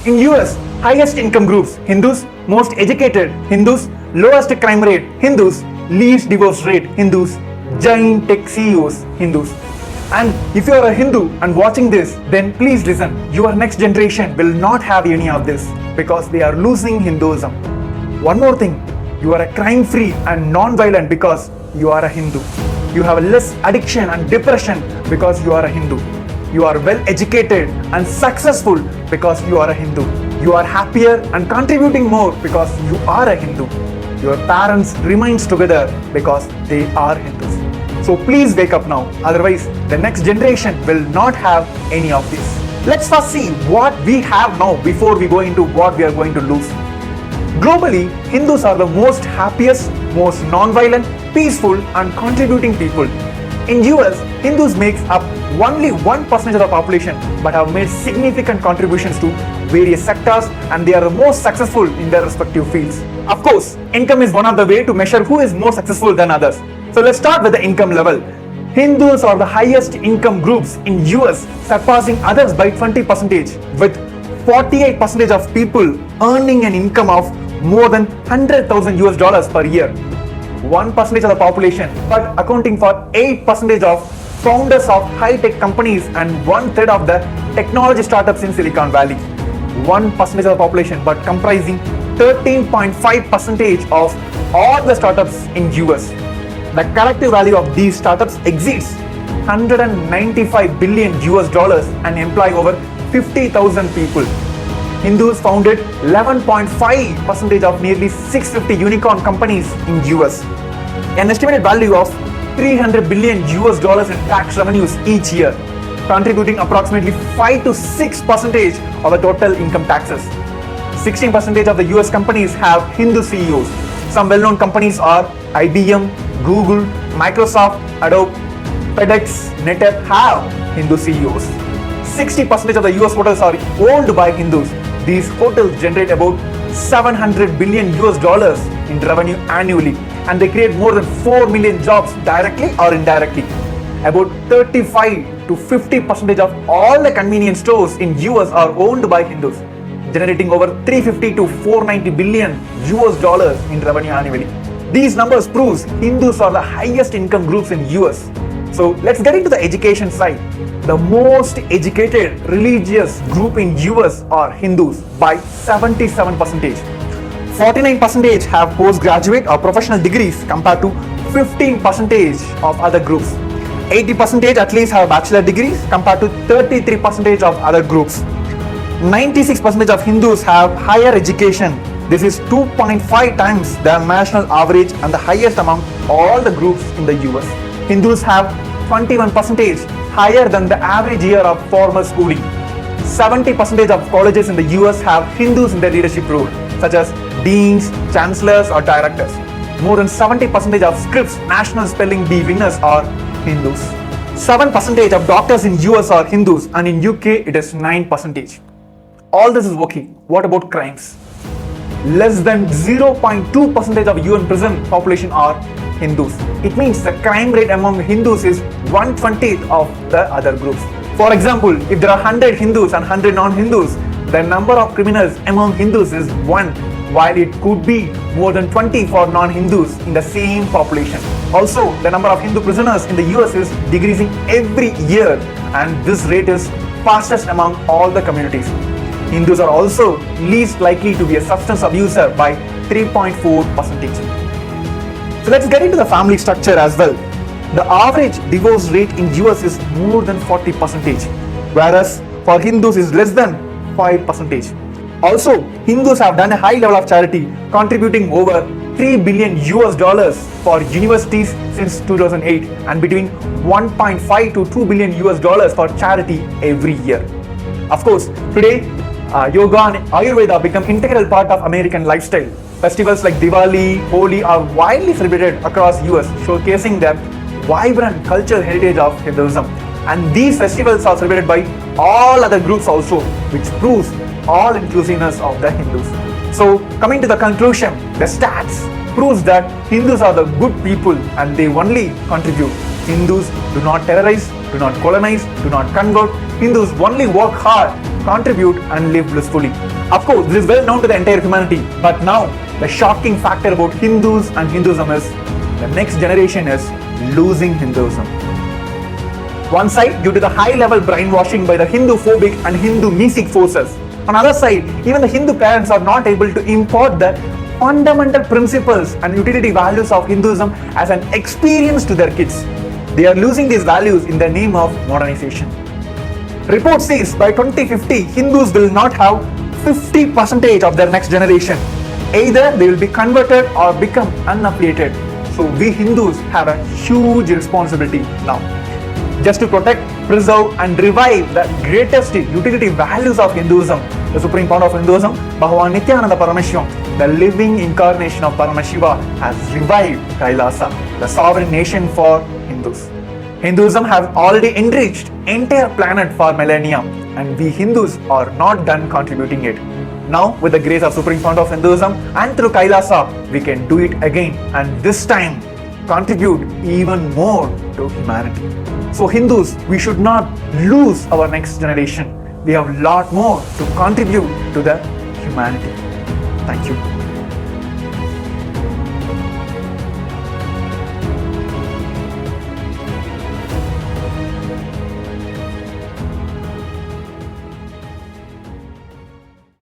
In US, highest income groups, Hindus, most educated, Hindus, lowest crime rate, Hindus, least divorce rate, Hindus, giant tech CEOs, Hindus. And if you are a Hindu and watching this, then please listen. Your next generation will not have any of this because they are losing Hinduism. One more thing, you are a crime-free and non-violent because you are a Hindu. You have less addiction and depression because you are a Hindu. You are well educated and successful because you are a Hindu. You are happier and contributing more because you are a Hindu. Your parents remains together because they are Hindus. So please wake up now, otherwise the next generation will not have any of this. Let's first see what we have now before we go into what we are going to lose. Globally, Hindus are the most happiest, most non-violent, peaceful and contributing people. In US, Hindus make up only 1% of the population but have made significant contributions to various sectors and they are the most successful in their respective fields. Of course, income is one of the ways to measure who is more successful than others. So let's start with the income level. Hindus are the highest income groups in US, surpassing others by 20%, with 48% of people earning an income of more than 100,000 US dollars per year. 1% of the population, but accounting for 8% of founders of high-tech companies and 1/3 of the technology startups in Silicon Valley. 1% of the population, but comprising 13.5% of all the startups in US. The collective value of these startups exceeds 195 billion US dollars and employ over 50,000 people. Hindus founded 11.5% of nearly 650 unicorn companies in US. An estimated value of 300 billion US dollars in tax revenues each year, contributing approximately 5 to 6% of the total income taxes. 16% of the US companies have Hindu CEOs. Some well-known companies are IBM, Google, Microsoft, Adobe, FedEx, NetApp have Hindu CEOs. 60% of the US hotels are owned by Hindus. These hotels generate about 700 billion US dollars in revenue annually and they create more than 4 million jobs directly or indirectly. About 35 to 50% of all the convenience stores in US are owned by Hindus, generating over 350 to 490 billion US dollars in revenue annually. These numbers proves Hindus are the highest income groups in US. So let's get into the education side. The most educated religious group in US are Hindus by 77%. 49% have postgraduate or professional degrees compared to 15% of other groups. 80% at least have bachelor degrees compared to 33% of other groups. 96% of Hindus have higher education. This is 2.5 times the national average and the highest among all the groups in the US. Hindus have 21% higher than the average year of formal schooling. 70% of colleges in the US have Hindus in their leadership role, such as deans, chancellors or directors. More than 70% of Scripps National Spelling Bee winners are Hindus. 7% of doctors in US are Hindus and in UK it is 9%. All this is okay. What about crimes? Less than 0.2% of UN prison population are Hindus. It means the crime rate among Hindus is 1/20 of the other groups. For example, if there are 100 Hindus and 100 non-Hindus, the number of criminals among Hindus is 1, while it could be more than 20 for non-Hindus in the same population. Also, the number of Hindu prisoners in the US is decreasing every year and this rate is fastest among all the communities. Hindus are also least likely to be a substance abuser by 3.4%. So let's get into the family structure as well. The average divorce rate in US is more than 40%, whereas for Hindus is less than 5%. Also, Hindus have done a high level of charity, contributing over 3 billion US dollars for universities since 2008 and between 1.5 to 2 billion US dollars for charity every year. Of course, today, yoga and Ayurveda become integral part of American lifestyle. Festivals like Diwali, Holi are widely celebrated across US, showcasing the vibrant cultural heritage of Hinduism. And these festivals are celebrated by all other groups also, which proves all inclusiveness of the Hindus. So coming to the conclusion, the stats proves that Hindus are the good people and they only contribute. Hindus do not terrorize, do not colonize, do not convert. Hindus only work hard, contribute and live blissfully. Of course, this is well known to the entire humanity. But now, the shocking factor about Hindus and Hinduism is the next generation is losing Hinduism. One side, due to the high-level brainwashing by the Hindu-phobic and Hindu-mesic forces. On the other side, even the Hindu parents are not able to impart the fundamental principles and utility values of Hinduism as an experience to their kids. They are losing these values in the name of modernization. Report says by 2050, Hindus will not have 50% of their next generation. Either they will be converted or become unaffiliated. So we Hindus have a huge responsibility now. Just to protect, preserve and revive the greatest utility values of Hinduism, the supreme founder of Hinduism, Bhagavan Nityananda Paramashivam, the living incarnation of Paramashiva, has revived Kailasa, the sovereign nation for Hindus. Hinduism has already enriched entire planet for millennia, and we Hindus are not done contributing it. Now, with the grace of supreme founder of Hinduism and through Kailasa, we can do it again, and this time contribute even more to humanity. So Hindus, we should not lose our next generation. We have a lot more to contribute to the humanity. Thank you.